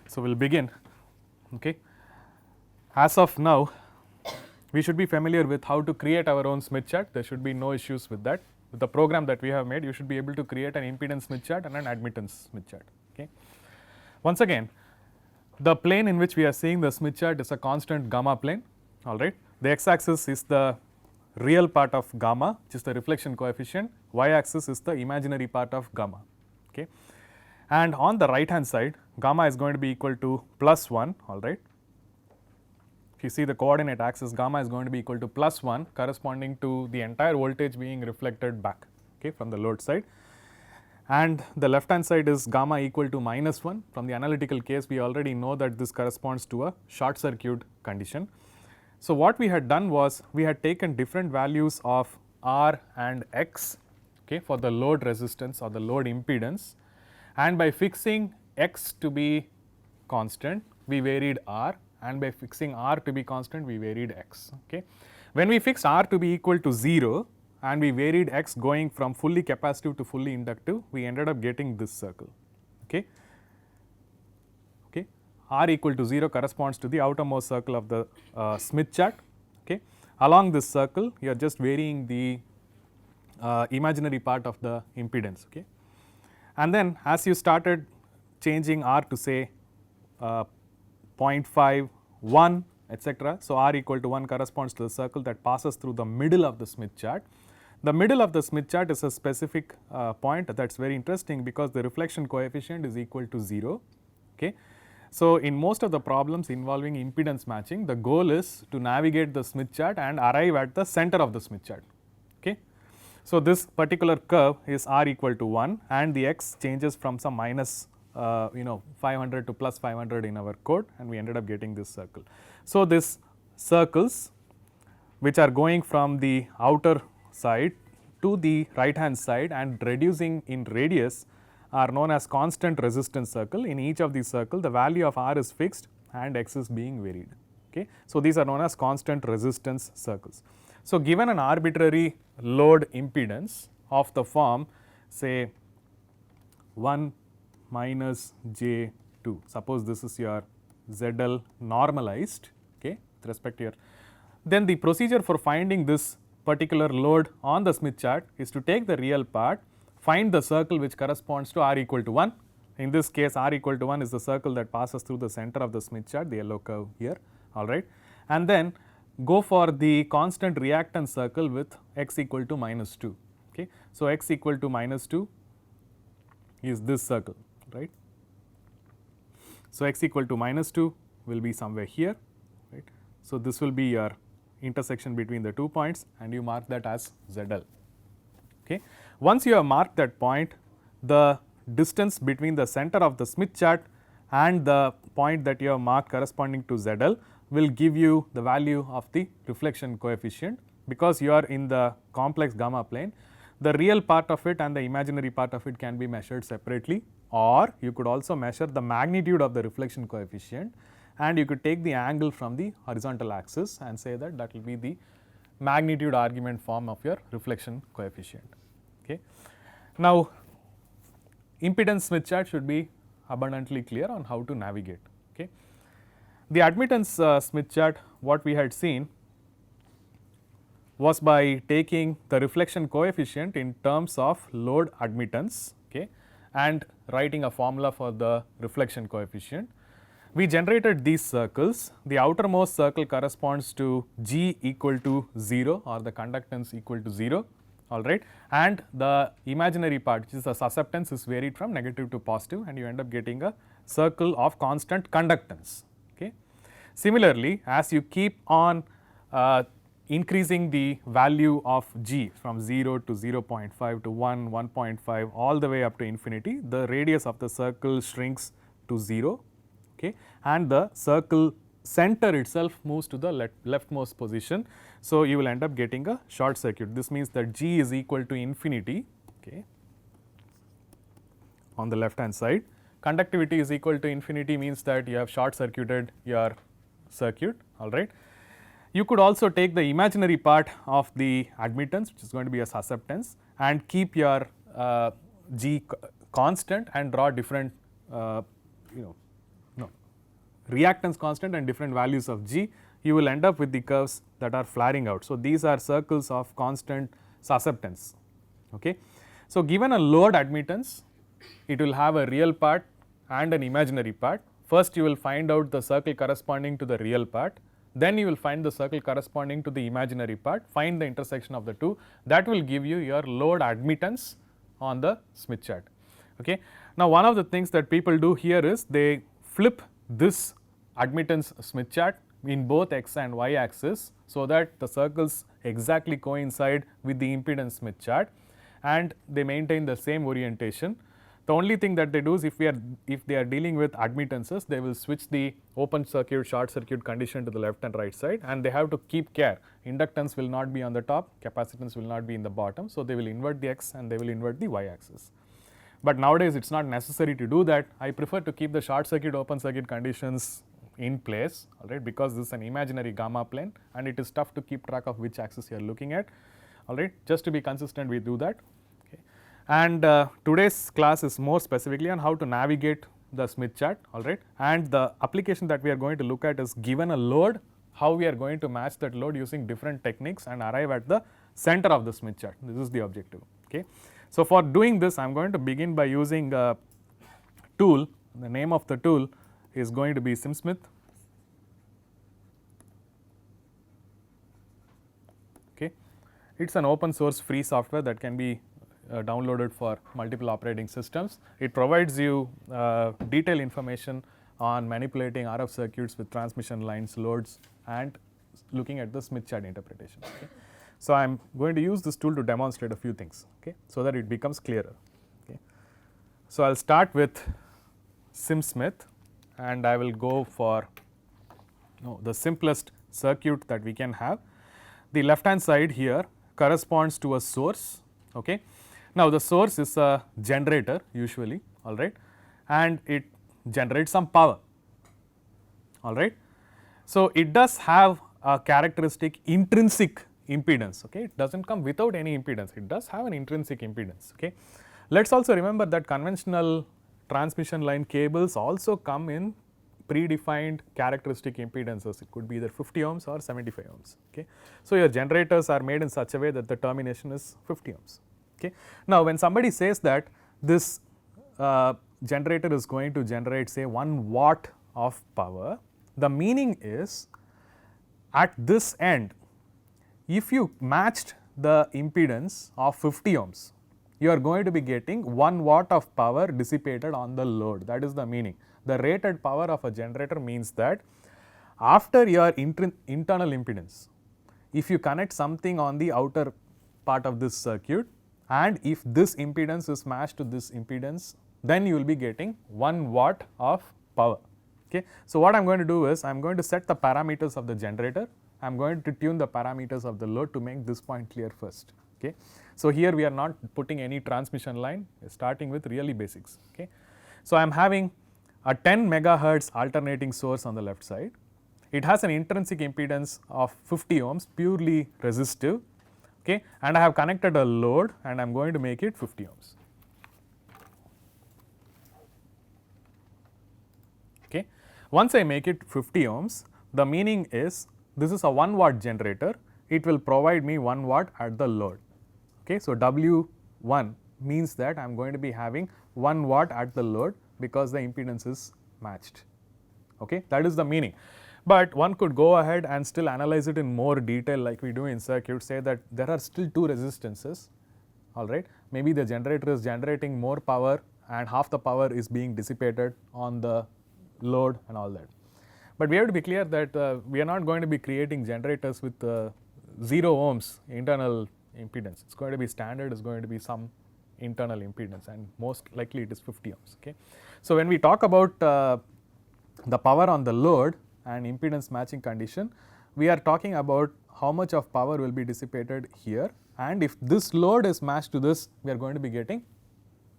So, we will begin. Okay. As of now, we should be familiar with how to create our own Smith chart. There should be no issues with that. With the program that we have made, you should be able to create an impedance Smith chart and an admittance Smith chart. Okay. Once again, the plane in which we are seeing the Smith chart is a constant gamma plane. All right. The x axis is the real part of gamma, which is the reflection coefficient. Y axis is the imaginary part of gamma. Okay. And on the right hand side, gamma is going to be equal to plus 1. All right. If you see the coordinate axis, gamma is going to be equal to plus 1, corresponding to the entire voltage being reflected back, okay, from the load side. And the left hand side is gamma equal to minus 1. From the analytical case, we already know that this corresponds to a short circuit condition. So, what we had done was we had taken different values of R and X, okay, for the load resistance or the load impedance, and by fixing X to be constant, we varied R, and by fixing R to be constant, we varied X. Okay. When we fixed R to be equal to 0 and we varied X going from fully capacitive to fully inductive, we ended up getting this circle. Okay. Okay. R equal to 0 corresponds to the outermost circle of the Smith chart. Okay. Along this circle, you are just varying the imaginary part of the impedance. Okay. And then as you started changing R to say 0.5, 1, etc. So, R equal to 1 corresponds to the circle that passes through the middle of the Smith chart. The middle of the Smith chart is a specific point that is very interesting because the reflection coefficient is equal to 0. Okay. So, in most of the problems involving impedance matching, the goal is to navigate the Smith chart and arrive at the center of the Smith chart. Okay. So, this particular curve is R equal to 1 and the X changes from some minus 500 to plus 500 in our code, and we ended up getting this circle. So, these circles which are going from the outer side to the right hand side and reducing in radius are known as constant resistance circle. In each of these circles, the value of R is fixed and X is being varied. Okay. So, these are known as constant resistance circles. So, given an arbitrary load impedance of the form say 1 minus J2, suppose this is your ZL normalized, okay, with respect to your, then the procedure for finding this particular load on the Smith chart is to take the real part, find the circle which corresponds to R equal to 1. In this case, R equal to 1 is the circle that passes through the center of the Smith chart, the yellow curve here, all right, and then go for the constant reactance circle with X equal to minus 2. Okay. So, X equal to minus 2 is this circle, right. So, X equal to minus 2 will be somewhere here, right. So, this will be your intersection between the 2 points and you mark that as ZL. Okay. Once you have marked that point, the distance between the center of the Smith chart and the point that you have marked corresponding to ZL will give you the value of the reflection coefficient. Because you are in the complex gamma plane, the real part of it and the imaginary part of it can be measured separately, or you could also measure the magnitude of the reflection coefficient and you could take the angle from the horizontal axis and say that that will be the magnitude argument form of your reflection coefficient. Okay. Now, impedance Smith chart should be abundantly clear on how to navigate. Okay. The admittance Smith chart, what we had seen was by taking the reflection coefficient in terms of load admittance, okay, and writing a formula for the reflection coefficient. We generated these circles. The outermost circle corresponds to G equal to 0 or the conductance equal to 0, all right, and the imaginary part, which is the susceptance, is varied from negative to positive and you end up getting a circle of constant conductance. Okay. Similarly, as you keep on increasing the value of G from 0 to 0.5 to 1, 1.5 all the way up to infinity, the radius of the circle shrinks to 0. Okay, and the circle center itself moves to the leftmost position. So, you will end up getting a short circuit. This means that G is equal to infinity, okay, on the left hand side. Conductivity is equal to infinity means that you have short circuited your circuit, all right. You could also take the imaginary part of the admittance, which is going to be a susceptance, and keep your G constant and draw different reactance constant and different values of G, you will end up with the curves that are flaring out. So, these are circles of constant susceptance. Okay. So, given a load admittance, it will have a real part and an imaginary part. First you will find out the circle corresponding to the real part, then you will find the circle corresponding to the imaginary part, find the intersection of the two, that will give you your load admittance on the Smith chart. Okay. Now, one of the things that people do here is they flip this admittance Smith chart in both x and y axis, so that the circles exactly coincide with the impedance Smith chart and they maintain the same orientation. The only thing that they do is if they are dealing with admittances, they will switch the open circuit short circuit condition to the left and right side, and they have to keep care. Inductance will not be on the top, capacitance will not be in the bottom. So, they will invert the x and they will invert the y axis. But nowadays it is not necessary to do that. I prefer to keep the short circuit open circuit conditions in place, alright, because this is an imaginary gamma plane and it is tough to keep track of which axis you are looking at, alright. Just to be consistent, we do that. Okay. And today's class is more specifically on how to navigate the Smith chart, alright, and the application that we are going to look at is given a load, how we are going to match that load using different techniques and arrive at the center of the Smith chart. This is the objective. Okay. So, for doing this, I am going to begin by using a tool. The name of the tool is going to be SimSmith. Okay. It is an open source free software that can be downloaded for multiple operating systems. It provides you detailed information on manipulating RF circuits with transmission lines, loads, and looking at the Smith chart interpretation. Okay. So, I am going to use this tool to demonstrate a few things, okay, so that it becomes clearer. Okay. So, I will start with SimSmith and I will go for the simplest circuit that we can have. The left hand side here corresponds to a source. Okay. Now, the source is a generator usually, alright, and it generates some power, alright. So, it does have a characteristic intrinsic impedance. Okay. It does not come without any impedance, it does have an intrinsic impedance. Okay. Let us also remember that conventional transmission line cables also come in predefined characteristic impedances. It could be either 50 ohms or 75 ohms. Okay. So, your generators are made in such a way that the termination is 50 ohms. Okay. Now, when somebody says that this generator is going to generate say 1 watt of power, the meaning is at this end, if you matched the impedance of 50 ohms, you are going to be getting 1 watt of power dissipated on the load. That is the meaning. The rated power of a generator means that after your internal impedance, if you connect something on the outer part of this circuit and if this impedance is matched to this impedance, then you will be getting 1 watt of power. Okay. So, what I am going to do is I am going to set the parameters of the generator, I am going to tune the parameters of the load to make this point clear first. Okay. So, here we are not putting any transmission line, starting with really basics. Okay. So, I am having a 10 megahertz alternating source on the left side. It has an intrinsic impedance of 50 ohms, purely resistive, okay, and I have connected a load and I am going to make it 50 ohms. Okay. Once I make it 50 ohms, the meaning is this is a 1 watt generator, it will provide me 1 watt at the load. Okay. So, W1 means that I am going to be having 1 watt at the load because the impedance is matched. Okay. That is the meaning. But one could go ahead and still analyze it in more detail like we do in circuit, say that there are still 2 resistances, alright. Maybe the generator is generating more power and half the power is being dissipated on the load and all that. But we have to be clear that we are not going to be creating generators with 0 ohms internal impedance. It is going to be standard, it is going to be some internal impedance and most likely it is 50 ohms. Okay. So, when we talk about the power on the load and impedance matching condition, we are talking about how much of power will be dissipated here, and if this load is matched to this, we are going to be getting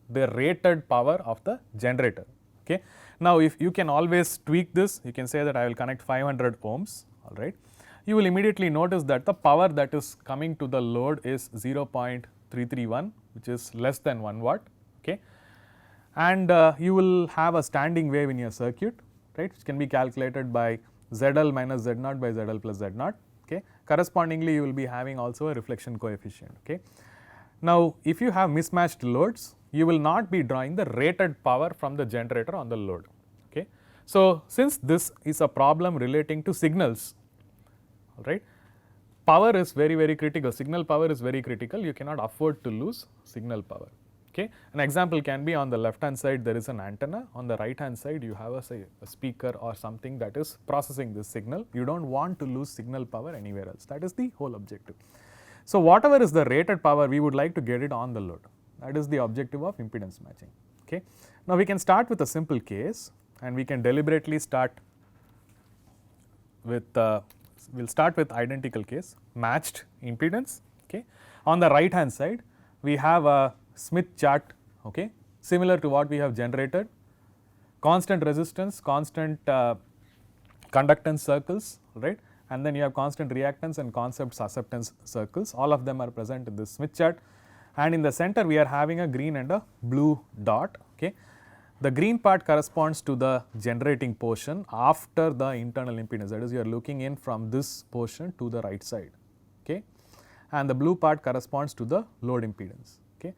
the rated power of the generator. Okay. Now, if you can always tweak this, you can say that I will connect 500 ohms, alright. You will immediately notice that the power that is coming to the load is 0.331, which is less than 1 watt, okay. And you will have a standing wave in your circuit, right, which can be calculated by ZL minus Z0 by ZL plus Z0. Okay. Correspondingly, you will be having also a reflection coefficient. Okay. Now, if you have mismatched loads, you will not be drawing the rated power from the generator on the load. Okay. So, since this is a problem relating to signals, all right, power is very critical, signal power is very critical, you cannot afford to lose signal power. Okay. An example can be on the left hand side there is an antenna, on the right hand side you have a speaker or something that is processing this signal. You do not want to lose signal power anywhere else, that is the whole objective. So, whatever is the rated power, we would like to get it on the load, that is the objective of impedance matching. Okay. Now, we can start with a simple case and we can deliberately start with we will start with identical case, matched impedance. Okay. On the right hand side we have a Smith chart, okay, similar to what we have generated, constant resistance, constant conductance circles, right, and then you have constant reactance and constant susceptance circles, all of them are present in this Smith chart, and in the center we are having a green and a blue dot. Okay. The green part corresponds to the generating portion after the internal impedance, that is you are looking in from this portion to the right side, okay, and the blue part corresponds to the load impedance. Okay.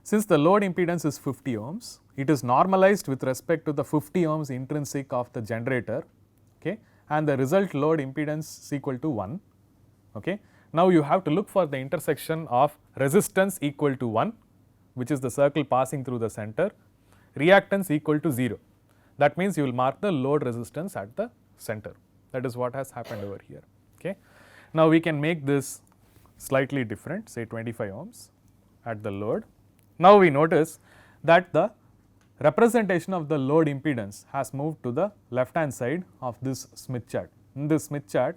Since the load impedance is 50 ohms, it is normalized with respect to the 50 ohms intrinsic of the generator, okay, and the result load impedance is equal to 1. Okay. Now, you have to look for the intersection of resistance equal to 1, which is the circle passing through the center, reactance equal to 0. That means, you will mark the load resistance at the center. That is what has happened over here. Okay. Now, we can make this slightly different, say 25 ohms at the load. Now, we notice that the representation of the load impedance has moved to the left hand side of this Smith chart. In this Smith chart,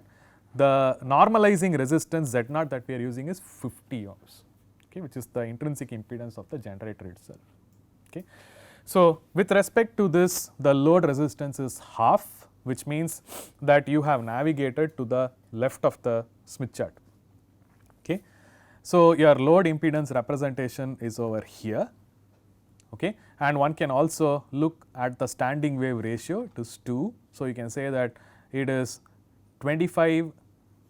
the normalizing resistance Z0 that we are using is 50 ohms, okay, which is the intrinsic impedance of the generator itself. Okay. So, with respect to this, the load resistance is half, which means that you have navigated to the left of the Smith chart. Okay. So, your load impedance representation is over here, okay, and one can also look at the standing wave ratio, it is 2. So, you can say that it is 25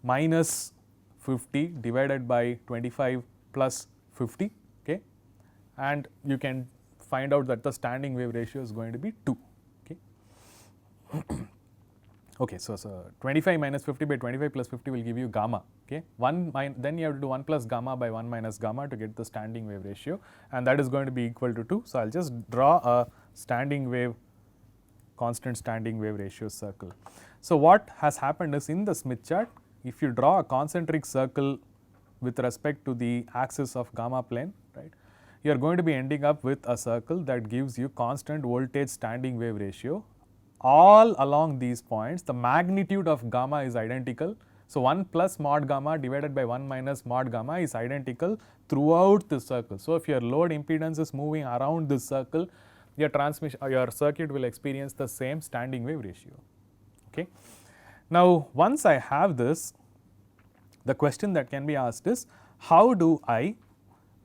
minus 50 divided by 25 plus 50, okay, and you can find out that the standing wave ratio is going to be 2. Okay. Okay, so 25 minus 50 by 25 plus 50 will give you gamma. Okay, then you have to do 1 plus gamma by 1 minus gamma to get the standing wave ratio, and that is going to be equal to 2. So, I will just draw a standing wave, constant standing wave ratio circle. So, what has happened is in the Smith chart, if you draw a concentric circle with respect to the axis of gamma plane, right, you are going to be ending up with a circle that gives you constant voltage standing wave ratio. All along these points, the magnitude of gamma is identical. So, 1 plus mod gamma divided by 1 minus mod gamma is identical throughout the circle. So, if your load impedance is moving around this circle, your circuit will experience the same standing wave ratio. Okay. Now, once I have this, the question that can be asked is, how do I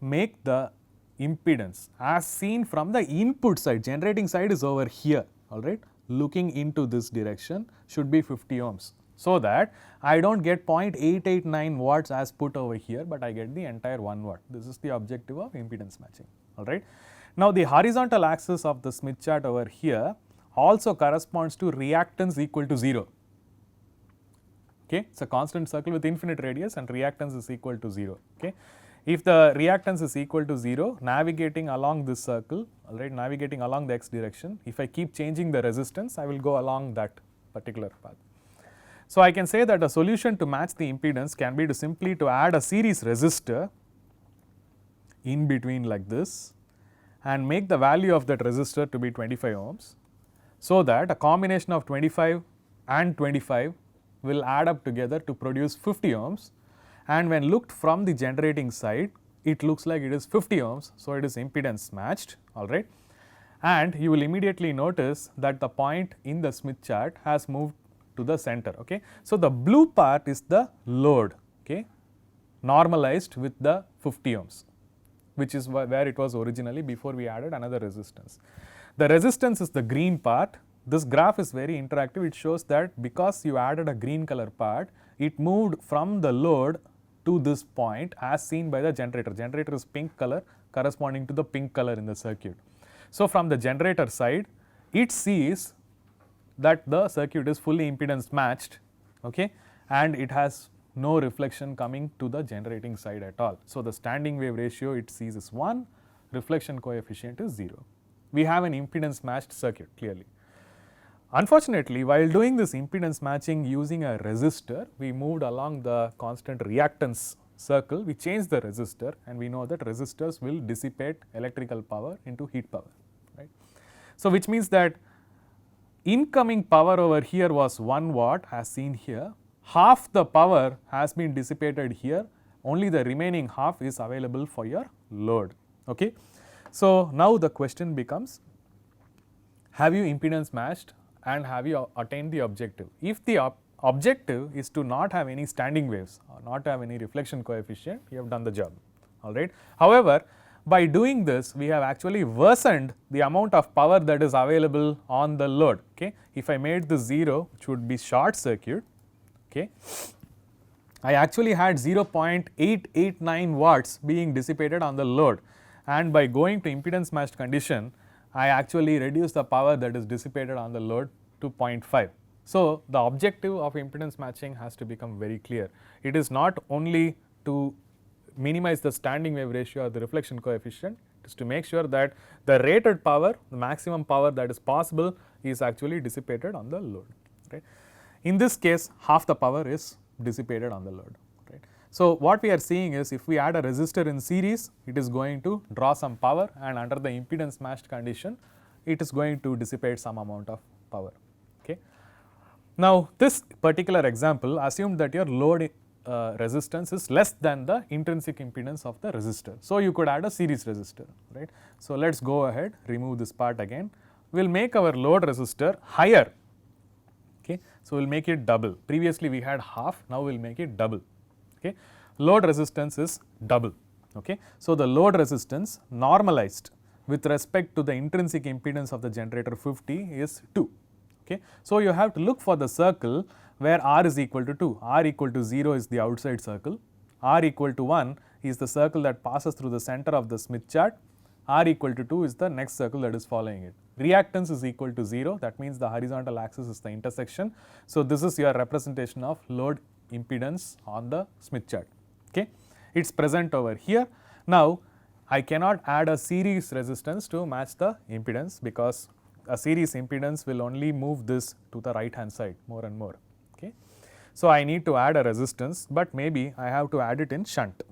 make the impedance as seen from the input side? Generating side is over here, all right, looking into this direction should be 50 ohms, so that I do not get 0.889 watts as put over here, but I get the entire 1 watt. This is the objective of impedance matching, all right. Now, the horizontal axis of the Smith chart over here also corresponds to reactance equal to 0. Okay, it is a constant circle with infinite radius and reactance is equal to 0. Okay. If the reactance is equal to 0, navigating along this circle, all right, navigating along the x direction, if I keep changing the resistance, I will go along that particular path. So, I can say that a solution to match the impedance can be to simply to add a series resistor in between like this and make the value of that resistor to be 25 ohms, so that a combination of 25 and 25 will add up together to produce 50 ohms, and when looked from the generating side, it looks like it is 50 ohms. So, it is impedance matched, all right, and you will immediately notice that the point in the Smith chart has moved to the center. Okay. So, the blue part is the load, okay, normalized with the 50 ohms, which is where it was originally before we added another resistance. The resistance is the green part, this graph is very interactive. It shows that because you added a green color part, it moved from the load to this point as seen by the generator. Generator is pink color corresponding to the pink color in the circuit. So, from the generator side, it sees that the circuit is fully impedance matched, okay, and it has no reflection coming to the generating side at all. So, the standing wave ratio it sees is 1, reflection coefficient is 0. We have an impedance matched circuit clearly. Unfortunately, while doing this impedance matching using a resistor, we moved along the constant reactance circle, we changed the resistor, and we know that resistors will dissipate electrical power into heat power, right. So, which means that incoming power over here was 1 watt as seen here, half the power has been dissipated here, only the remaining half is available for your load. Okay. So, now the question becomes, have you impedance matched and have you attained the objective? If the objective is to not have any standing waves or not have any reflection coefficient, you have done the job, all right. However, by doing this, we have actually worsened the amount of power that is available on the load. Okay. If I made this 0, which would be short circuit, okay, I actually had 0.889 watts being dissipated on the load, and by going to impedance matched condition, I actually reduce the power that is dissipated on the load to 0.5. So, the objective of impedance matching has to become very clear. It is not only to minimize the standing wave ratio or the reflection coefficient, it is to make sure that the rated power, the maximum power that is possible is actually dissipated on the load, right. In this case, half the power is dissipated on the load, right. So, what we are seeing is if we add a resistor in series, it is going to draw some power, and under the impedance matched condition, it is going to dissipate some amount of power. Okay. Now, this particular example assumed that your load resistance is less than the intrinsic impedance of the resistor. So, you could add a series resistor, right. So, let us go ahead, remove this part again. We will make our load resistor higher. Okay. So, we will make it double. Previously, we had half, now we will make it double. Okay. Load resistance is double. Okay. So, the load resistance normalized with respect to the intrinsic impedance of the generator 50 is 2. Okay. So, you have to look for the circle where R is equal to 2, R equal to 0 is the outside circle, R equal to 1 is the circle that passes through the center of the Smith chart, R equal to 2 is the next circle that is following it. Reactance is equal to 0, that means the horizontal axis is the intersection. So, this is your representation of load impedance on the Smith chart. Okay. It is present over here. Now, I cannot add a series resistance to match the impedance, because a series impedance will only move this to the right hand side more and more. Okay. So, I need to add a resistance, but maybe I have to add it in shunt.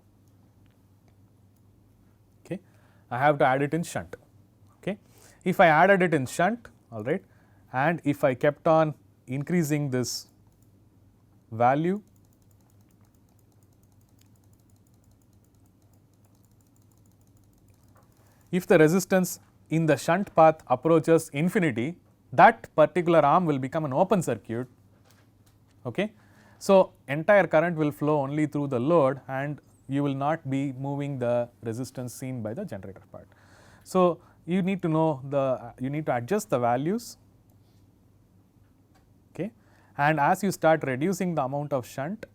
Okay. I have to add it in shunt. Okay. If I added it in shunt, all right, and if I kept on increasing this value, if the resistance in the shunt path approaches infinity, that particular arm will become an open circuit. Okay. So, entire current will flow only through the load, and you will not be moving the resistance seen by the generator part. So, you need to know you need to adjust the values, okay, and as you start reducing the amount of shunt,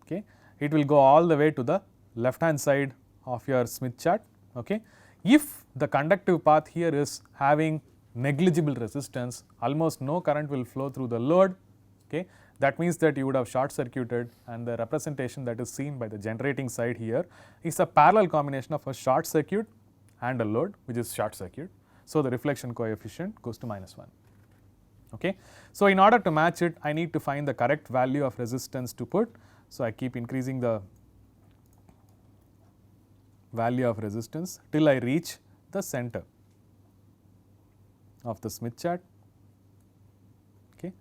okay, it will go all the way to the left hand side of your Smith chart. Okay. If the conductive path here is having negligible resistance, almost no current will flow through the load. Okay. That means that you would have short circuited, and the representation that is seen by the generating side here is a parallel combination of a short circuit and a load, which is short circuit. So, the reflection coefficient goes to -1. Okay. So, in order to match it, I need to find the correct value of resistance to put. So, I keep increasing the value of resistance till I reach the center of the Smith chart. Okay.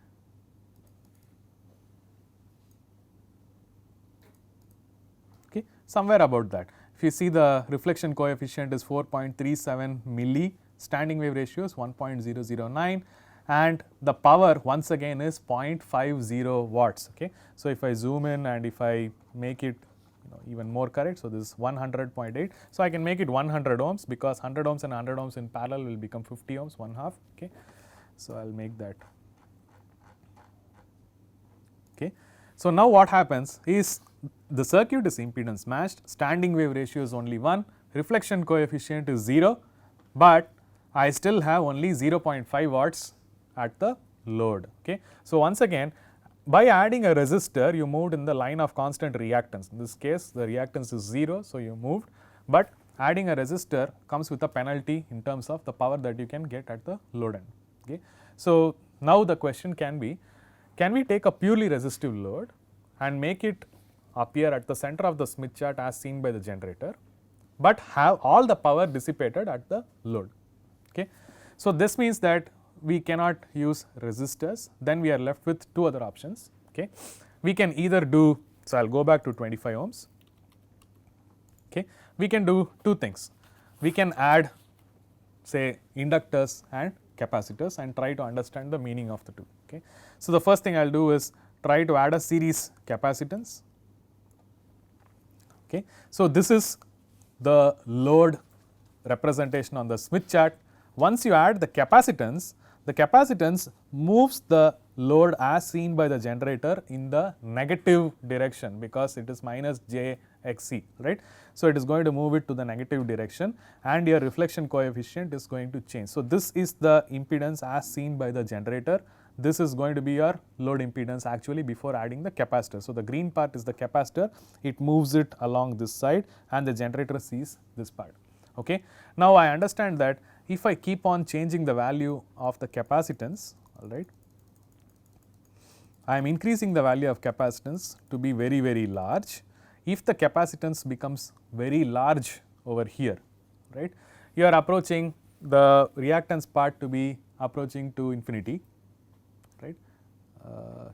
Okay. Somewhere about that. If you see, the reflection coefficient is 4.37 milli, standing wave ratio is 1.009, and the power once again is 0.50 watts. Okay. So, if I zoom in and if I make it even more correct, so this is 100.8. So, I can make it 100 ohms, because 100 ohms and 100 ohms in parallel will become 50 ohms, 1/2. Okay. So, I will make that. Okay. So, now what happens is the circuit is impedance matched, standing wave ratio is only 1, reflection coefficient is 0, but I still have only 0.5 watts at the load. Okay. So, once again, by adding a resistor, you moved in the line of constant reactance. In this case, the reactance is 0, so you moved, but adding a resistor comes with a penalty in terms of the power that you can get at the load end. Okay. So, now the question can be, can we take a purely resistive load and make it appear at the center of the Smith chart as seen by the generator, but have all the power dissipated at the load? Okay. So, this means that we cannot use resistors, then we are left with two other options. Okay. We can either do, so I will go back to 25 ohms. Okay. We can do two things. We can add say inductors and capacitors and try to understand the meaning of the two. Okay. So, the first thing I will do is try to add a series capacitance. Okay. So, this is the load representation on the Smith chart. Once you add the capacitance moves the load as seen by the generator in the negative direction, because it is minus jXc, right. So, it is going to move it to the negative direction and your reflection coefficient is going to change. So, this is the impedance as seen by the generator. This is going to be your load impedance actually before adding the capacitor. So, the green part is the capacitor, it moves it along this side and the generator sees this part. Okay. Now, I understand that if I keep on changing the value of the capacitance, all right, I am increasing the value of capacitance to be very, very large. If the capacitance becomes very large over here, right, you are approaching the reactance part to be approaching to infinity, right.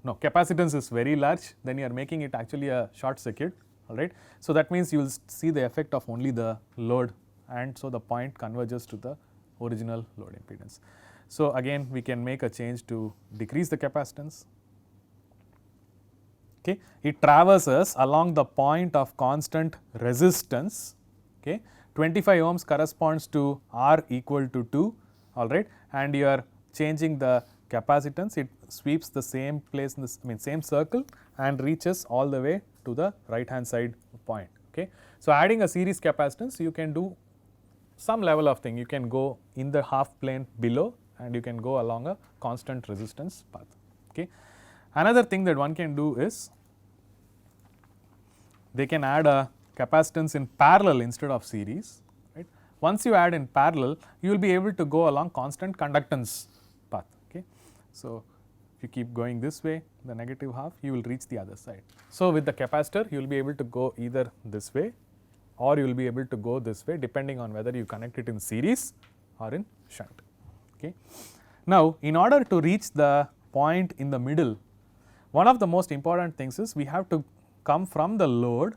No, capacitance is very large, then you are making it actually a short circuit, all right. So, that means you will see the effect of only the load, and so the point converges to the original load impedance. So, again we can make a change to decrease the capacitance. Okay. It traverses along the point of constant resistance. Okay. 25 ohms corresponds to R equal to 2, all right, and you are changing the capacitance, it sweeps the same place in this, same circle and reaches all the way to the right hand side point. Okay. So, adding a series capacitance, you can do some level of thing, you can go in the half plane below and you can go along a constant resistance path. Okay. Another thing that one can do is they can add a capacitance in parallel instead of series, right. Once you add in parallel, you will be able to go along constant conductance path. Okay. So, if you keep going this way, the negative half, you will reach the other side. So, with the capacitor, you will be able to go either this way or you will be able to go this way, depending on whether you connect it in series or in shunt. Okay. Now, in order to reach the point in the middle, one of the most important things is we have to come from the load,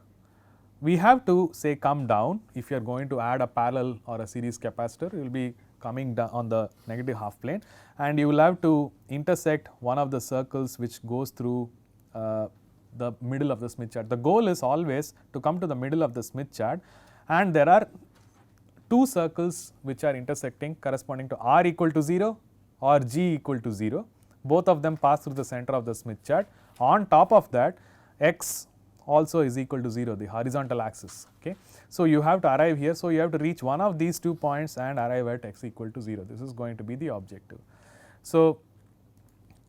we have to say come down. If you are going to add a parallel or a series capacitor, you will be coming down on the negative half plane and you will have to intersect one of the circles which goes through the middle of the Smith chart. The goal is always to come to the middle of the Smith chart, and there are two circles which are intersecting corresponding to R equal to 0 or G equal to 0. Both of them pass through the center of the Smith chart. On top of that, X also is equal to 0, the horizontal axis. Okay. So, you have to arrive here. So, you have to reach one of these 2 points and arrive at X equal to 0. This is going to be the objective. So,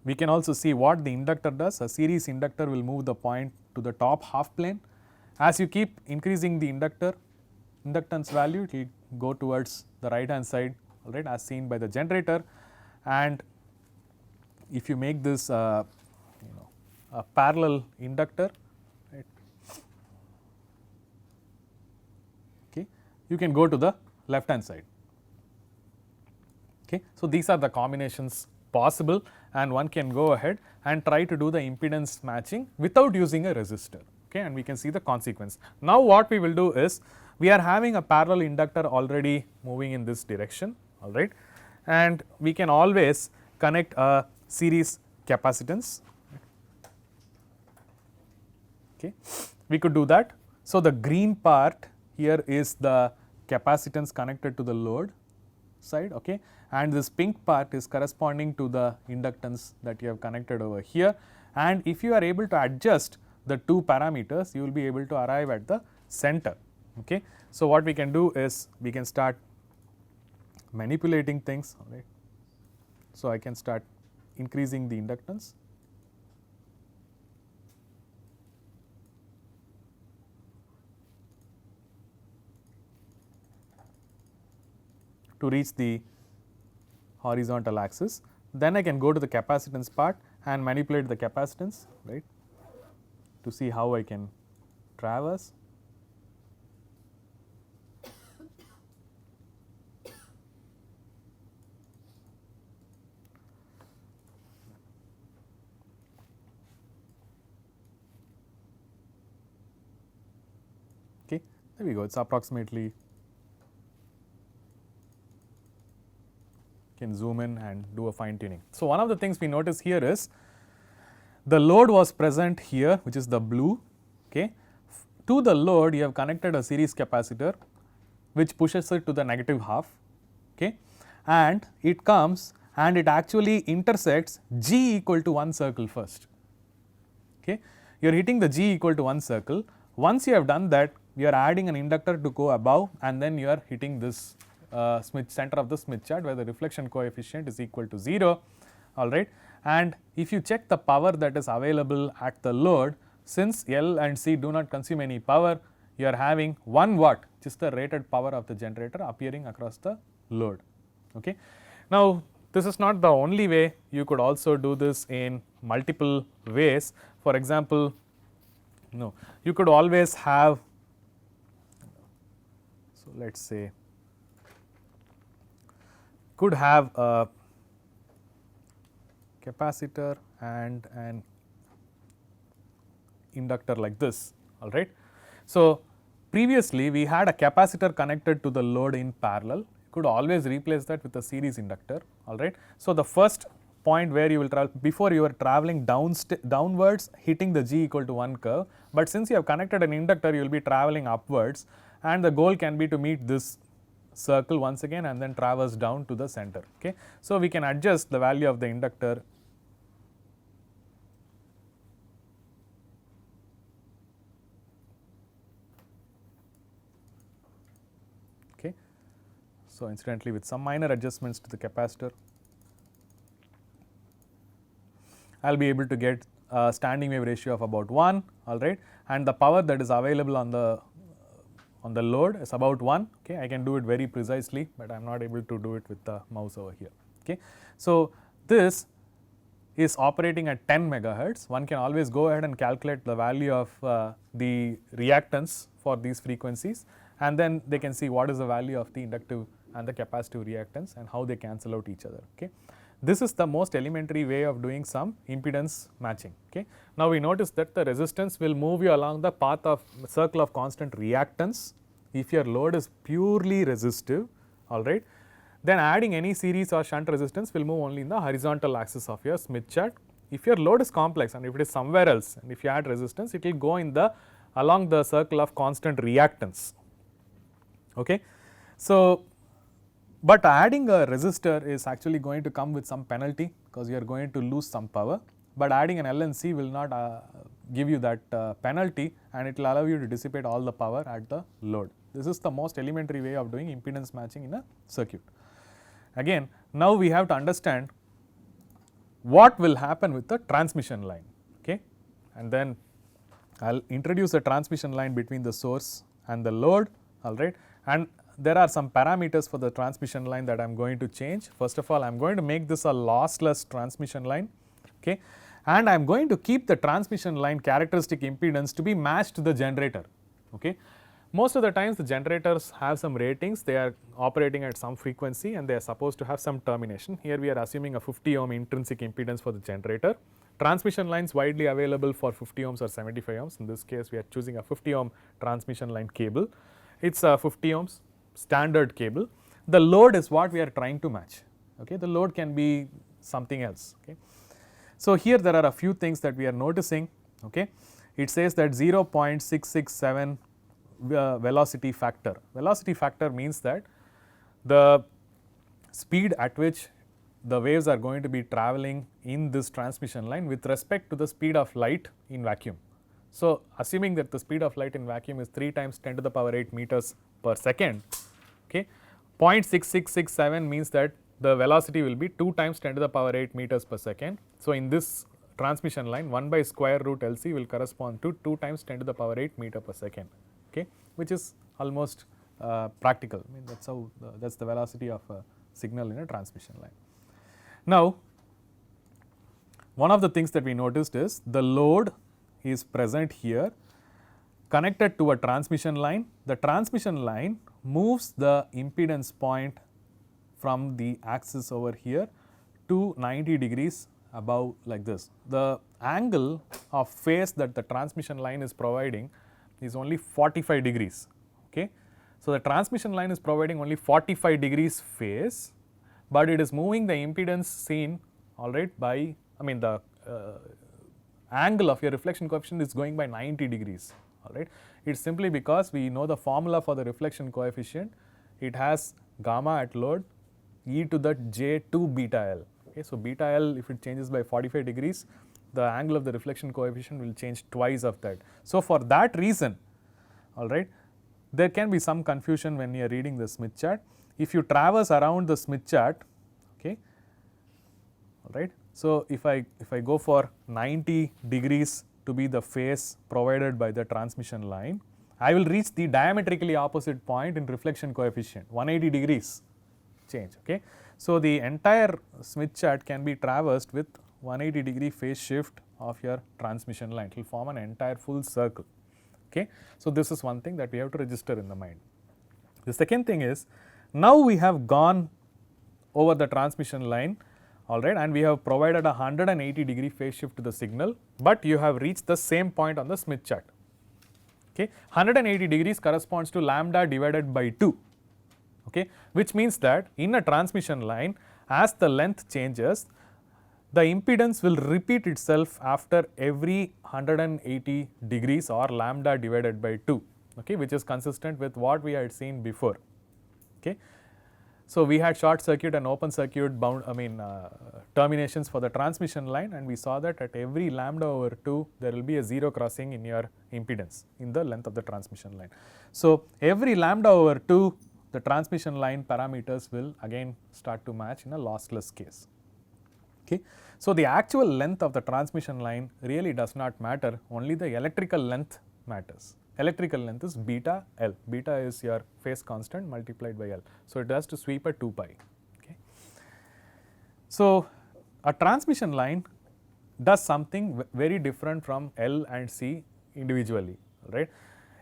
we can also see what the inductor does. A series inductor will move the point to the top half plane. As you keep increasing the inductance value, it will go towards the right hand side, all right, as seen by the generator. And if you make this a parallel inductor, right, okay, you can go to the left hand side. Okay. So, these are the combinations possible, and one can go ahead and try to do the impedance matching without using a resistor. Okay, and we can see the consequence. Now, what we will do is we are having a parallel inductor already moving in this direction, all right, and we can always connect a series capacitance. Okay, we could do that. So, the green part here is the capacitance connected to the load. side, okay, and this pink part is corresponding to the inductance that you have connected over here. And if you are able to adjust the two parameters, you will be able to arrive at the center. Okay. So, what we can do is we can start manipulating things, all right. So, I can start increasing the inductance. To reach the horizontal axis. Then I can go to the capacitance part and manipulate the capacitance, right, to see how I can traverse. Okay, there we go. It's approximately, can zoom in and do a fine tuning. So, one of the things we notice here is the load was present here, which is the blue. Okay. To the load you have connected a series capacitor which pushes it to the negative half, okay, and it comes and it actually intersects G equal to 1 circle first. Okay. You are hitting the G equal to 1 circle. Once you have done that, you are adding an inductor to go above, and then you are hitting this center of the Smith chart where the reflection coefficient is equal to 0, all right. And if you check the power that is available at the load, since L and C do not consume any power, you are having 1 watt, which is the rated power of the generator, appearing across the load. Okay. Now, this is not the only way. You could also do this in multiple ways. For example, you could always have, so let us say, could have a capacitor and an inductor like this, all right. So, previously we had a capacitor connected to the load in parallel. You could always replace that with a series inductor, all right. So, the first point where you will travel, before you are traveling downwards hitting the G equal to 1 curve, but since you have connected an inductor, you will be traveling upwards, and the goal can be to meet this circle once again and then traverse down to the center. Okay. So, we can adjust the value of the inductor . Okay. So, incidentally with some minor adjustments to the capacitor, I will be able to get a standing wave ratio of about 1, all right, and the power that is available on the load is about 1. Okay. I can do it very precisely, but I am not able to do it with the mouse over here. Okay. So, this is operating at 10 megahertz. One can always go ahead and calculate the value of the reactance for these frequencies, and then they can see what is the value of the inductive and the capacitive reactance and how they cancel out each other. Okay. This is the most elementary way of doing some impedance matching. Okay. Now, we notice that the resistance will move you along the path of circle of constant reactance if your load is purely resistive, all right. Then adding any series or shunt resistance will move only in the horizontal axis of your Smith chart. If your load is complex and if it is somewhere else, and if you add resistance, it will go in the along the circle of constant reactance. Okay. So, but adding a resistor is actually going to come with some penalty, because you are going to lose some power, but adding an L and C will not give you that penalty, and it will allow you to dissipate all the power at the load. This is the most elementary way of doing impedance matching in a circuit. Again, now we have to understand what will happen with the transmission line, okay, and then I will introduce a transmission line between the source and the load, all right, and there are some parameters for the transmission line that I am going to change. First of all, I am going to make this a lossless transmission line, okay, and I am going to keep the transmission line characteristic impedance to be matched to the generator. Okay. Most of the times the generators have some ratings, they are operating at some frequency and they are supposed to have some termination. Here we are assuming a 50 ohm intrinsic impedance for the generator. Transmission lines widely available for 50 ohms or 75 ohms. In this case, we are choosing a 50 ohm transmission line cable. It is a 50 ohms standard cable. The load is what we are trying to match. Okay. The load can be something else. Okay. So, here there are a few things that we are noticing. Okay. It says that 0.667 velocity factor. Velocity factor means that the speed at which the waves are going to be traveling in this transmission line with respect to the speed of light in vacuum. So, assuming that the speed of light in vacuum is 3 times 10 to the power 8 meters per second, okay, 0.6667 means that the velocity will be 2 times 10 to the power 8 meters per second. So, in this transmission line 1 by square root LC will correspond to 2 times 10 to the power 8 meter per second, okay, which is almost practical. I mean, that's how that's the velocity of a signal in a transmission line. Now, one of the things that we noticed is the load is present here connected to a transmission line. The transmission line moves the impedance point from the axis over here to 90 degrees above like this. The angle of phase that the transmission line is providing is only 45 degrees. Okay. So, the transmission line is providing only 45 degrees phase, but it is moving the impedance seen alright by, I mean the angle of your reflection coefficient is going by 90 degrees, alright. It is simply because we know the formula for the reflection coefficient, it has gamma at load e to the j 2 beta L. Okay. So, beta L, if it changes by 45 degrees, the angle of the reflection coefficient will change twice of that. So, for that reason, alright, there can be some confusion when you are reading the Smith chart. If you traverse around the Smith chart, okay, alright. So, if I go for 90 degrees to be the phase provided by the transmission line, I will reach the diametrically opposite point in reflection coefficient 180 degrees change. Okay. So, the entire Smith chart can be traversed with 180 degree phase shift of your transmission line. It will form an entire full circle. Okay. So, this is one thing that we have to register in the mind. The second thing is, now we have gone over the transmission line, alright, and we have provided a 180 degree phase shift to the signal, but you have reached the same point on the Smith chart. Okay. 180 degrees corresponds to lambda divided by 2, okay, which means that in a transmission line, as the length changes, the impedance will repeat itself after every 180 degrees or lambda divided by 2, okay, which is consistent with what we had seen before. Okay. So, we had short circuit and open circuit bound, terminations for the transmission line, and we saw that at every lambda over 2 there will be a zero crossing in your impedance in the length of the transmission line. So, every lambda over 2 the transmission line parameters will again start to match in a lossless case. Okay. So, the actual length of the transmission line really does not matter, only the electrical length matters. Electrical length is beta L, beta is your phase constant multiplied by L. So, it has to sweep a 2 pi. Okay. So, a transmission line does something very different from L and C individually, right.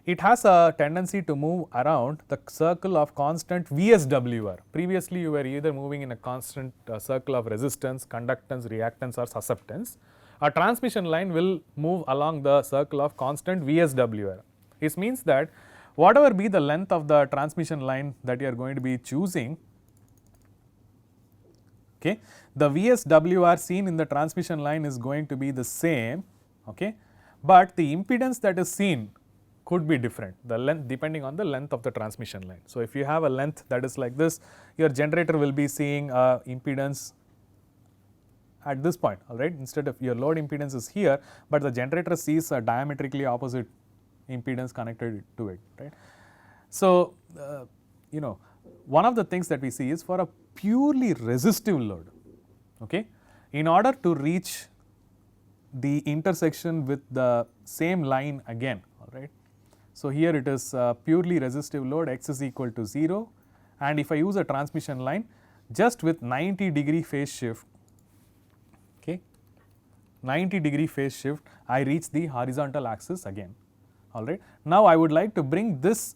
It has a tendency to move around the circle of constant VSWR. Previously, you were either moving in a constant circle of resistance, conductance, reactance or susceptance. A transmission line will move along the circle of constant VSWR. This means that whatever be the length of the transmission line that you are going to be choosing, okay, the VSWR seen in the transmission line is going to be the same, okay, but the impedance that is seen could be different, the length depending on the length of the transmission line. So, if you have a length that is like this, your generator will be seeing impedance at this point, alright, instead of your load impedance is here, but the generator sees a diametrically opposite impedance connected to it, right. So, one of the things that we see is for a purely resistive load, okay, in order to reach the intersection with the same line again, alright. So, here it is purely resistive load, x is equal to 0, and if I use a transmission line just with 90 degree phase shift, okay, 90 degree phase shift, I reach the horizontal axis again, alright. Now, I would like to bring this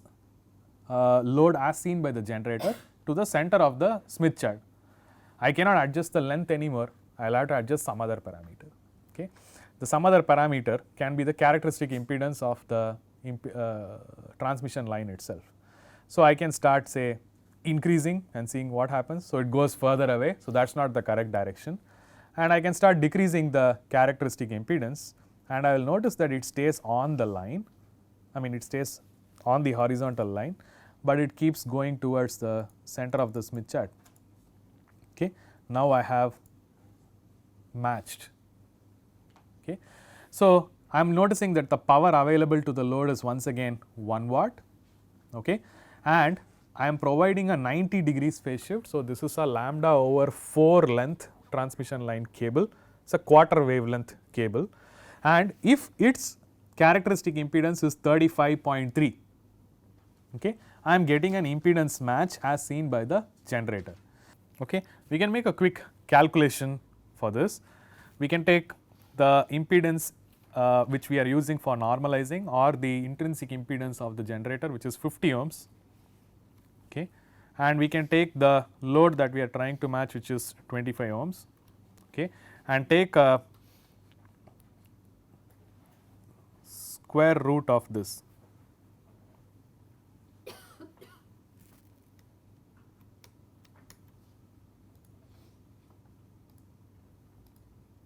load as seen by the generator to the center of the Smith chart. I cannot adjust the length anymore, I will have to adjust some other parameter, okay. The some other parameter can be the characteristic impedance of the transmission line itself. So, I can start say increasing and seeing what happens. So, it goes further away. So, that is not the correct direction, and I can start decreasing the characteristic impedance, and I will notice that it stays on the line, it stays on the horizontal line, but it keeps going towards the center of the Smith chart. Okay. Now I have matched. Okay. So, I am noticing that the power available to the load is once again 1 watt, okay, and I am providing a 90 degrees phase shift. So, this is a lambda over 4 length transmission line cable, it is a quarter wavelength cable, and if its characteristic impedance is 35.3, okay, I am getting an impedance match as seen by the generator. Okay. We can make a quick calculation for this. We can take the impedance which we are using for normalizing, or the intrinsic impedance of the generator, which is 50 ohms, okay, and we can take the load that we are trying to match, which is 25 ohms, okay, and take a square root of this.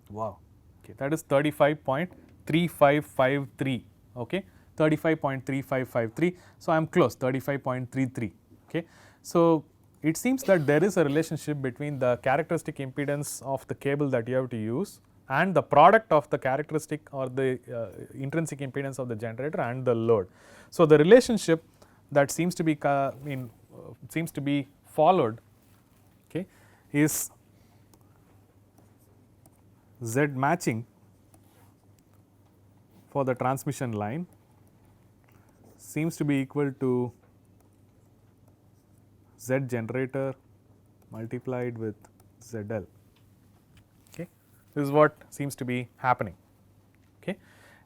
Wow, okay, that is 35.3553, okay, 35.3553. So, I am close, 35.33, okay. So, it seems that there is a relationship between the characteristic impedance of the cable that you have to use and the product of the characteristic or the intrinsic impedance of the generator and the load. So, the relationship that seems to be seems to be followed, okay, is Z matching for the transmission line seems to be equal to Z generator multiplied with ZL. Okay. This is what seems to be happening, okay,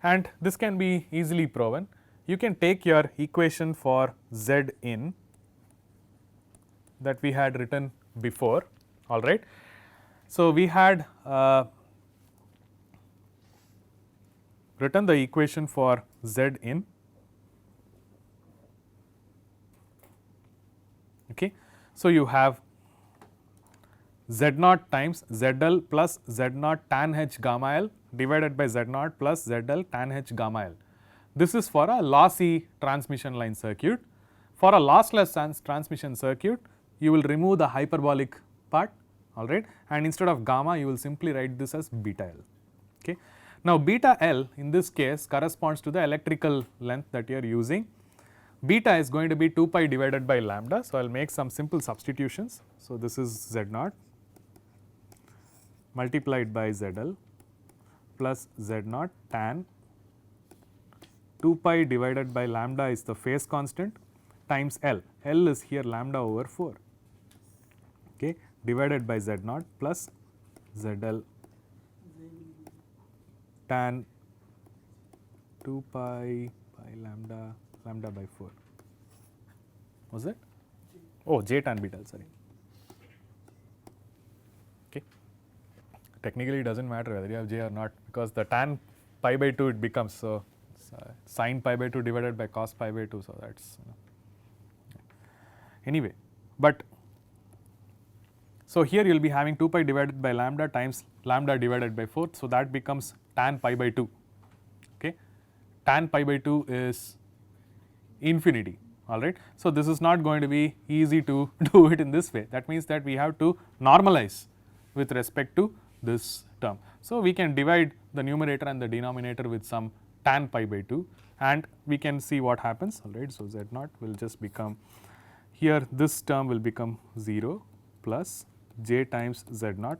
and this can be easily proven. You can take your equation for Z in that we had written before, all right. So, we had written the equation for Z in, okay. So, you have Z naught times ZL plus Z naught tan H gamma L divided by Z naught plus ZL tan H gamma L. This is for a lossy transmission line circuit. For a lossless transmission circuit, you will remove the hyperbolic part, all right, and instead of gamma you will simply write this as beta L, okay. Now, beta L in this case corresponds to the electrical length that you are using. Beta is going to be 2 pi divided by lambda. So, I will make some simple substitutions. So, this is Z naught multiplied by ZL plus Z naught tan 2 pi divided by lambda is the phase constant times L. L is here lambda over 4, okay, divided by Z naught plus ZL tan 2 pi by lambda by 4. Was it? Oh, J tan beta, sorry. Okay. Technically, it does not matter whether you have J or not, because the tan pi by 2 it becomes, so sin pi by 2 divided by cos pi by 2. So, that is anyway, but so here you will be having 2 pi divided by lambda times lambda divided by 4. So, that becomes tan pi by 2, okay. Tan pi by 2 is infinity, all right. So, this is not going to be easy to do it in this way. That means that we have to normalize with respect to this term. So, we can divide the numerator and the denominator with some tan pi by 2 and we can see what happens, all right. So, Z naught will just become, here this term will become 0 plus J times Z naught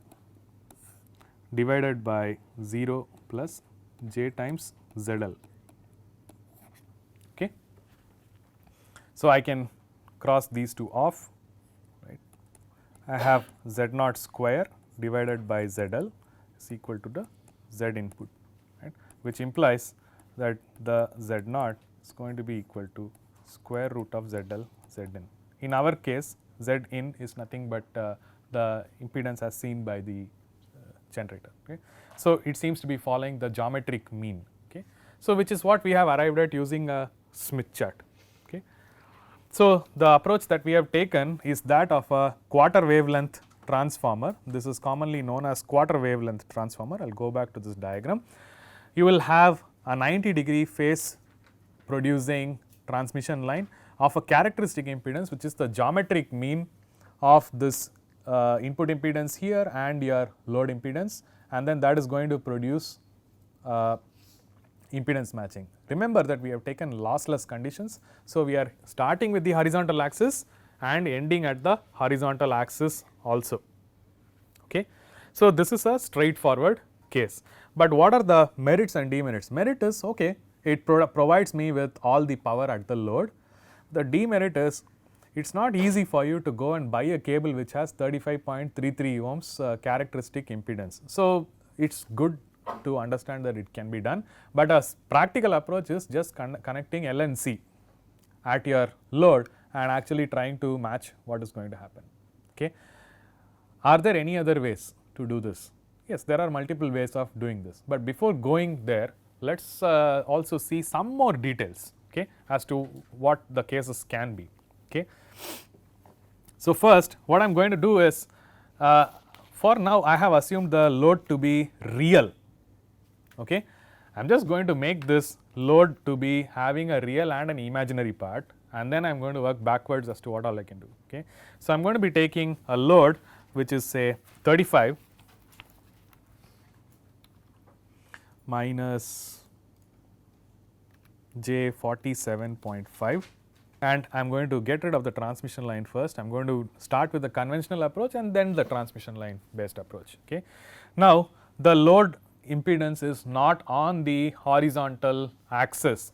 divided by 0 plus J times ZL, okay. So, I can cross these two off, right. I have Z naught square divided by ZL is equal to the Z input, right, which implies that the Z naught is going to be equal to square root of ZL Z in. In our case, Z in is nothing but the impedance as seen by the generator, okay. So, it seems to be following the geometric mean, okay. So, which is what we have arrived at using a Smith chart, okay. So, the approach that we have taken is that of a quarter wavelength transformer. This is commonly known as quarter wavelength transformer. I will go back to this diagram. You will have a 90-degree phase producing transmission line of a characteristic impedance, which is the geometric mean of this input impedance here and your load impedance, and then that is going to produce impedance matching. Remember that we have taken lossless conditions. So, we are starting with the horizontal axis and ending at the horizontal axis also. Okay. So, this is a straightforward case, but what are the merits and demerits? Merit is okay, it provides me with all the power at the load. The demerit is it is not easy for you to go and buy a cable which has 35.33 ohms characteristic impedance. So, it is good to understand that it can be done, but a practical approach is just connecting L and C at your load and actually trying to match what is going to happen. Okay. Are there any other ways to do this? Yes, there are multiple ways of doing this, but before going there, let us also see some more details, okay, as to what the cases can be. Okay. So, first what I am going to do is, for now I have assumed the load to be real. Okay. I am just going to make this load to be having a real and an imaginary part, and then I am going to work backwards as to what all I can do. Okay. So, I am going to be taking a load which is say 35 minus J 47.5, and I am going to get rid of the transmission line first. I am going to start with the conventional approach and then the transmission line based approach. Okay. Now, the load impedance is not on the horizontal axis.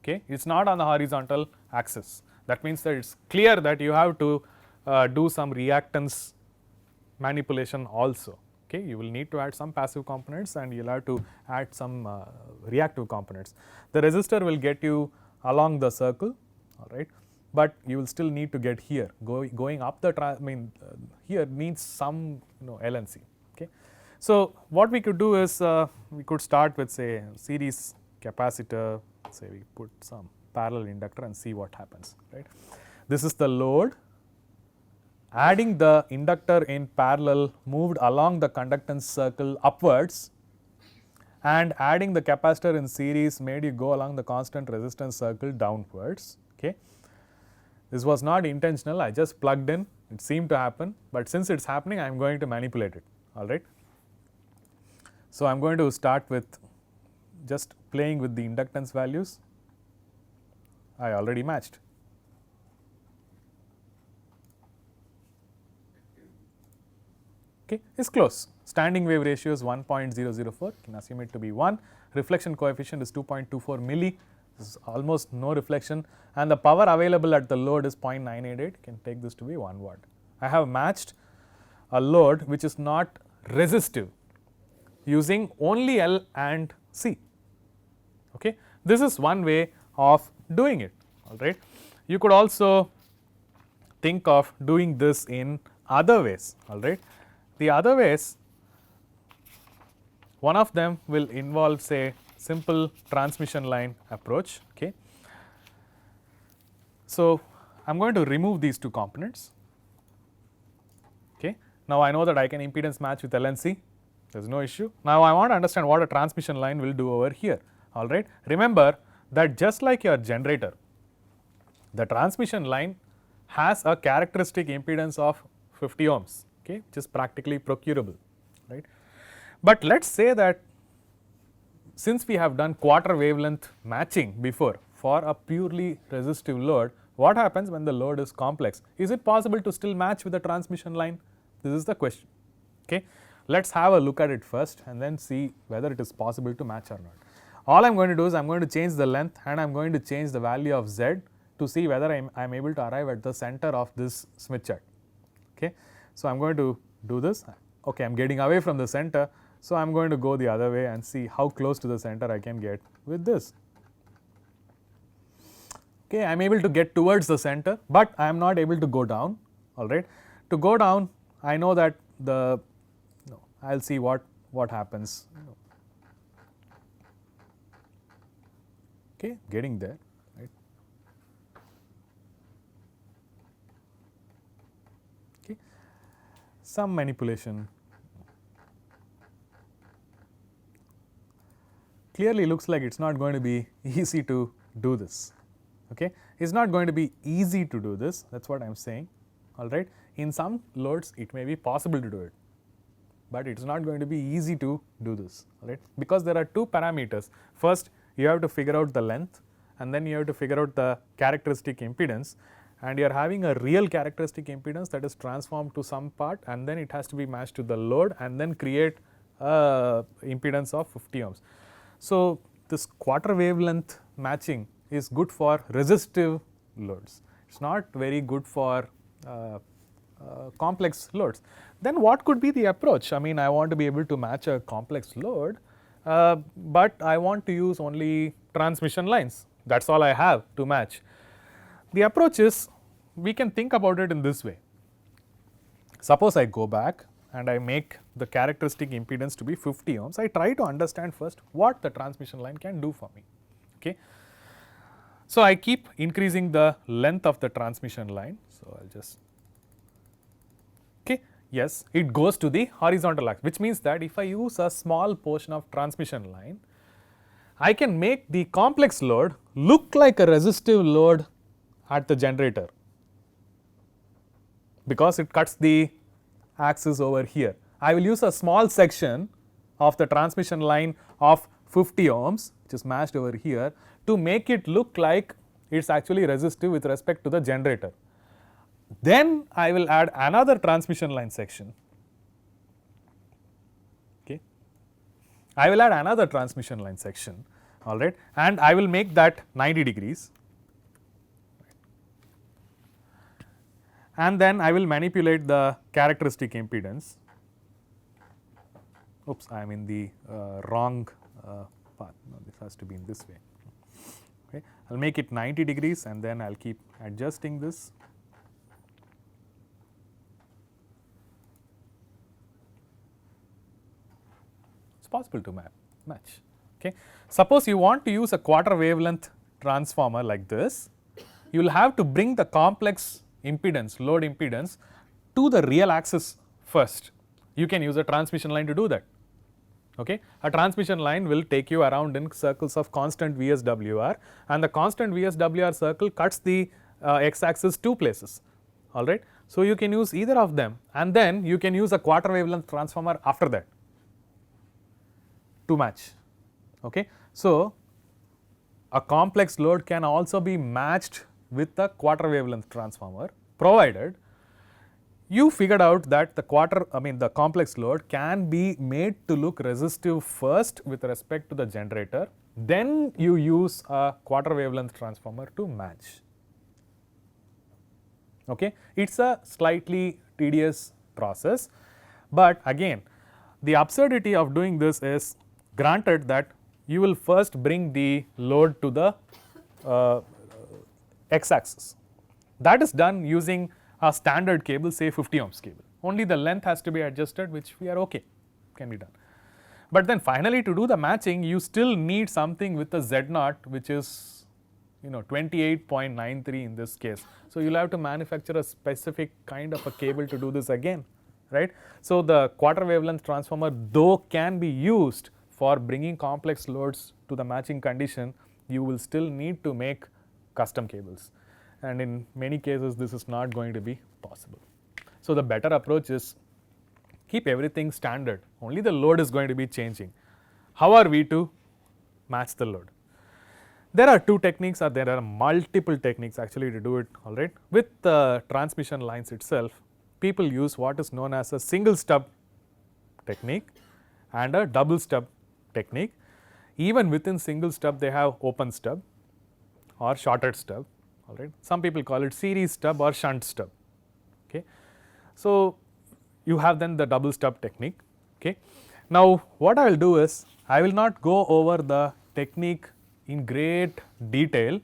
Okay. It is not on the horizontal axis. That means that it is clear that you have to do some reactance manipulation also. Okay. You will need to add some passive components and you will have to add some reactive components. The resistor will get you along the circle, alright, but you will still need to get here. Going up the here needs some L and C. Okay. So, what we could do is we could start with say series capacitor, say we put some parallel inductor and see what happens, right. This is the load. Adding the inductor in parallel moved along the conductance circle upwards, and adding the capacitor in series made you go along the constant resistance circle downwards. Okay. This was not intentional, I just plugged in, it seemed to happen, but since it is happening I am going to manipulate it, alright. So, I am going to start with just playing with the inductance values. I already matched. Okay, is close. Standing wave ratio is 1.004, can assume it to be 1. Reflection coefficient is 2.24 milli, this is almost no reflection, and the power available at the load is 0.988, can take this to be 1 watt. I have matched a load which is not resistive using only L and C. Okay. This is one way of doing it, alright. You could also think of doing this in other ways, alright. The other ways, one of them will involve say simple transmission line approach. Okay. So, I am going to remove these two components. Okay. Now, I know that I can impedance match with L and C, there is no issue. Now, I want to understand what a transmission line will do over here, alright. Remember that just like your generator, the transmission line has a characteristic impedance of 50 ohms. Okay, which is practically procurable, right. But let us say that since we have done quarter wavelength matching before for a purely resistive load, what happens when the load is complex? Is it possible to still match with the transmission line? This is the question. Okay. Let us have a look at it first and then see whether it is possible to match or not. All I am going to do is I am going to change the length and I am going to change the value of Z to see whether I am able to arrive at the center of this Smith chart. Okay. So, I am going to do this, okay, I am getting away from the center. So, I am going to go the other way and see how close to the center I can get with this. Okay, I am able to get towards the center, but I am not able to go down, alright. To go down, I know that I will see what happens. Okay, getting there. Some manipulation. Clearly looks like it is not going to be easy to do this. Okay. It is not going to be easy to do this, that is what I am saying. all right. In some loads it may be possible to do it, but it is not going to be easy to do this, all right, because there are two parameters. First you have to figure out the length, and then you have to figure out the characteristic impedance, and you are having a real characteristic impedance that is transformed to some part, and then it has to be matched to the load and then create a impedance of 50 ohms. So this quarter wavelength matching is good for resistive loads. It's not very good for complex loads. Then what could be the approach? I mean, I want to be able to match a complex load, but I want to use only transmission lines. That's all I have to match. The approach is, we can think about it in this way. Suppose I go back and I make the characteristic impedance to be 50 ohms. I try to understand first what the transmission line can do for me. Okay. So I keep increasing the length of the transmission line. So I'll just, okay, yes, it goes to the horizontal axis, which means that if I use a small portion of transmission line, I can make the complex load look like a resistive load at the generator, because it cuts the axis over here. I will use a small section of the transmission line of 50 ohms, which is matched over here, to make it look like it is actually resistive with respect to the generator. Then I will add another transmission line section. Okay. I will add another transmission line section, all right, and I will make that 90 degrees. And then I will manipulate the characteristic impedance. Oops, I am in the wrong path. No, this has to be in this way. Okay. I will make it 90 degrees and then I will keep adjusting this. It's possible to match. Okay. Suppose you want to use a quarter wavelength transformer like this, you will have to bring the complex impedance, load impedance, to the real axis first. You can use a transmission line to do that. Okay. A transmission line will take you around in circles of constant VSWR, and the constant VSWR circle cuts the x-axis two places, all right. So you can use either of them, and then you can use a quarter wavelength transformer after that to match. Okay. So a complex load can also be matched with the quarter wavelength transformer, provided you figured out that the complex load can be made to look resistive first with respect to the generator, then you use a quarter wavelength transformer to match. Okay. It is a slightly tedious process, but again the absurdity of doing this is, granted that you will first bring the load to the x-axis. That is done using a standard cable, say 50 ohms cable. Only the length has to be adjusted, which we are okay, can be done. But then finally to do the matching, you still need something with a Z0, which is 28.93 in this case. So you will have to manufacture a specific kind of a cable to do this again, right. So the quarter wavelength transformer, though, can be used for bringing complex loads to the matching condition, you will still need to make custom cables, and in many cases this is not going to be possible. So the better approach is keep everything standard, only the load is going to be changing. How are we to match the load? There are two techniques, or there are multiple techniques actually to do it, all right. With the transmission lines itself, people use what is known as a single stub technique and a double stub technique. Even within single stub they have open stub or shorted stub, all right. Some people call it series stub or shunt stub. Okay. So you have then the double stub technique. Okay. Now what I will do is, I will not go over the technique in great detail,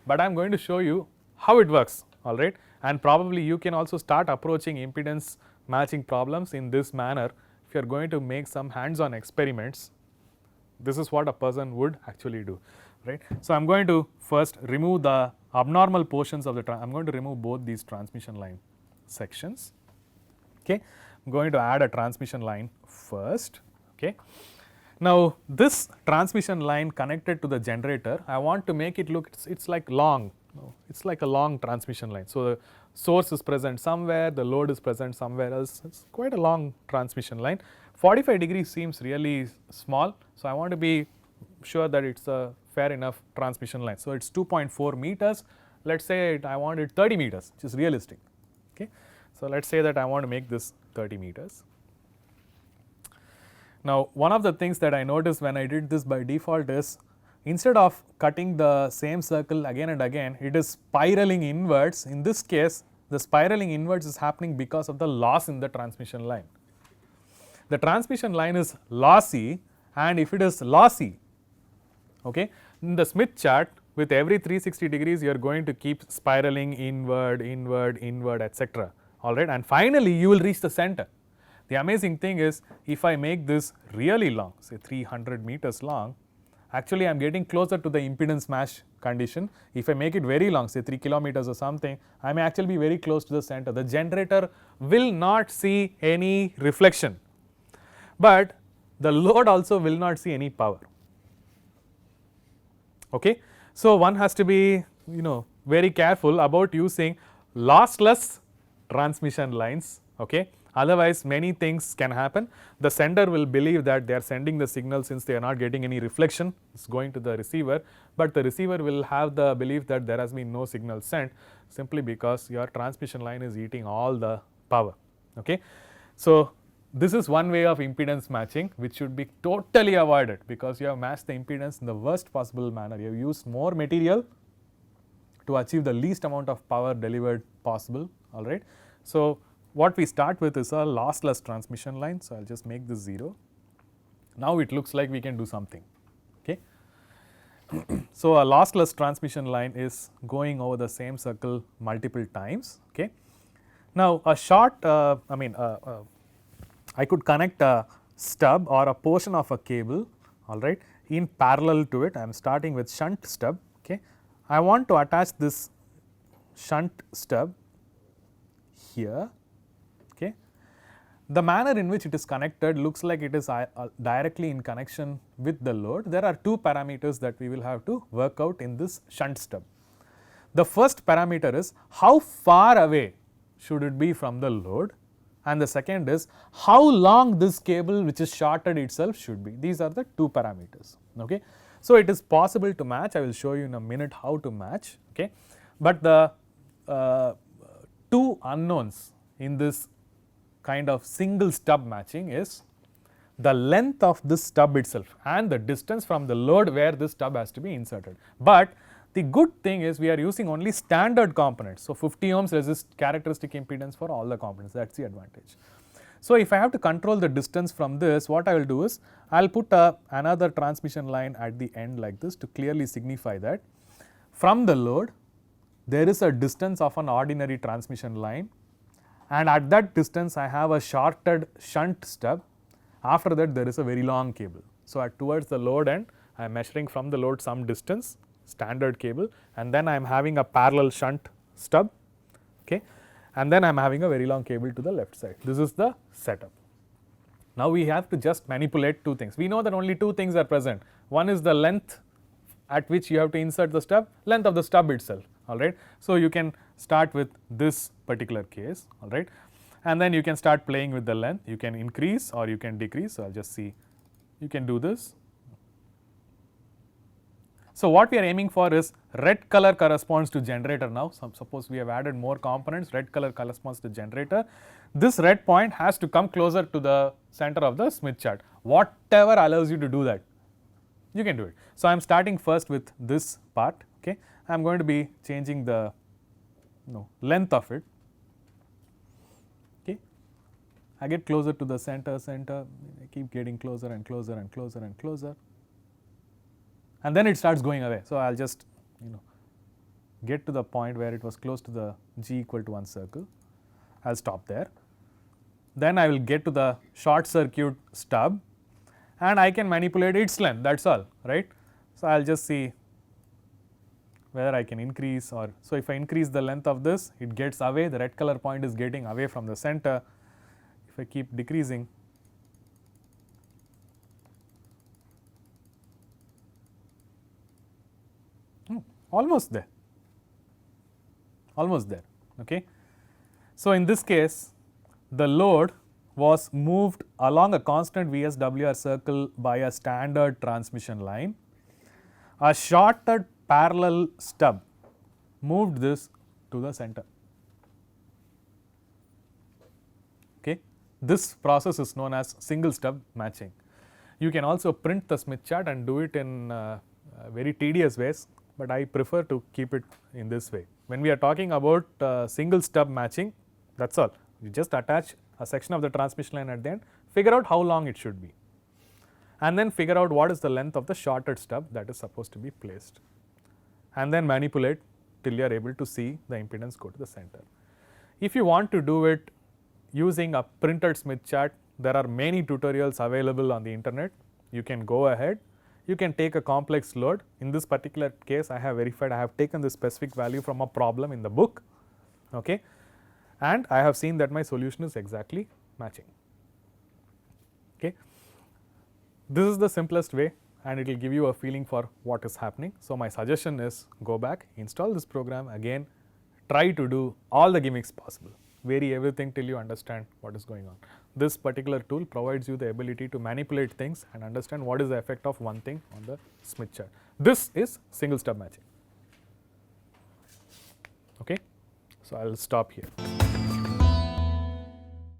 but I am going to show you how it works, all right, and probably you can also start approaching impedance matching problems in this manner if you are going to make some hands-on experiments. This is what a person would actually do, right. So I am going to first remove the abnormal portions of the I am going to remove both these transmission line sections. Okay. I am going to add a transmission line first. Okay. Now this transmission line connected to the generator, I want to make it look, it's like long, it's like a long transmission line. So source is present somewhere, the load is present somewhere else. It's quite a long transmission line. 45 degrees seems really small, so I want to be sure that it's a fair enough transmission line. So it's 2.4 meters. Let's say I want it 30 meters, which is realistic. Okay, so let's say that I want to make this 30 meters. Now, one of the things that I noticed when I did this by default is, instead of cutting the same circle again and again, it is spiraling inwards. In this case, the spiraling inwards is happening because of the loss in the transmission line. The transmission line is lossy, and if it is lossy, okay, in the Smith chart, with every 360 degrees you are going to keep spiraling inward, inward, inward, etc. Alright, and finally you will reach the center. The amazing thing is, if I make this really long, say 300 meters long, actually I am getting closer to the impedance match condition. If I make it very long, say 3 kilometers or something, I may actually be very close to the center. The generator will not see any reflection, but the load also will not see any power. Okay? So, one has to be very careful about using lossless transmission lines. Okay? Otherwise, many things can happen. The sender will believe that they are sending the signal, since they are not getting any reflection, it's going to the receiver, but the receiver will have the belief that there has been no signal sent, simply because your transmission line is eating all the power. Okay? So, this is one way of impedance matching, which should be totally avoided, because you have matched the impedance in the worst possible manner. You have used more material to achieve the least amount of power delivered possible. All right. So, what we start with is a lossless transmission line. So, I will just make this 0. Now, it looks like we can do something. Okay. So, a lossless transmission line is going over the same circle multiple times. Okay. Now, a short, I could connect a stub or a portion of a cable, all right, in parallel to it. I am starting with shunt stub. Okay. I want to attach this shunt stub here. Okay. The manner in which it is connected looks like it is directly in connection with the load. There are two parameters that we will have to work out in this shunt stub. The first parameter is how far away should it be from the load, and the second is how long this cable which is shorted itself should be. These are the two parameters. Okay. So, it is possible to match. I will show you in a minute how to match. Okay. But the two unknowns in this kind of single stub matching is the length of this stub itself and the distance from the load where this stub has to be inserted. But the good thing is, we are using only standard components. So, 50 ohms resist characteristic impedance for all the components, that is the advantage. So, if I have to control the distance from this, what I will do is, I will put another transmission line at the end like this to clearly signify that from the load there is a distance of an ordinary transmission line, and at that distance I have a shorted shunt stub. After that there is a very long cable. So, towards the load end I am measuring from the load some distance, standard cable, and then I am having a parallel shunt stub, okay, and then I am having a very long cable to the left side. This is the setup. Now, we have to just manipulate two things. We know that only two things are present. One is the length at which you have to insert the stub, length of the stub itself, all right. So, you can start with this particular case, all right, and then you can start playing with the length. You can increase or you can decrease. So, I will just see, you can do this. So, what we are aiming for is red color corresponds to generator now. So, suppose we have added more components, red color corresponds to generator. This red point has to come closer to the center of the Smith chart. Whatever allows you to do that, you can do it. So, I am starting first with this part. Okay. I am going to be changing the length of it. Okay. I get closer to the center, I keep getting closer and closer and closer and closer, and then it starts going away. So, I will just get to the point where it was close to the G equal to 1 circle. I will stop there. Then I will get to the short circuit stub, and I can manipulate its length, that is all, right. So, I will just see whether I can increase or, so if I increase the length of this, it gets away, the red color point is getting away from the center. If I keep decreasing, almost there, okay. So, in this case the load was moved along a constant VSWR circle by a standard transmission line. A shorted parallel stub moved this to the center. Okay. This process is known as single stub matching. You can also print the Smith chart and do it in very tedious ways, but I prefer to keep it in this way. When we are talking about single stub matching, that is all. You just attach a section of the transmission line at the end, figure out how long it should be, and then figure out what is the length of the shorted stub that is supposed to be placed, and then manipulate till you are able to see the impedance go to the center. If you want to do it using a printed Smith chart, there are many tutorials available on the internet. You can go ahead, you can take a complex load. In this particular case, I have verified, I have taken the specific value from a problem in the book, okay, and I have seen that my solution is exactly matching. Okay. This is the simplest way and it will give you a feeling for what is happening. So, my suggestion is go back, install this program again, try to do all the gimmicks possible, vary everything till you understand what is going on. This particular tool provides you the ability to manipulate things and understand what is the effect of one thing on the Smith chart. This is single stub matching. Okay. So, I will stop here.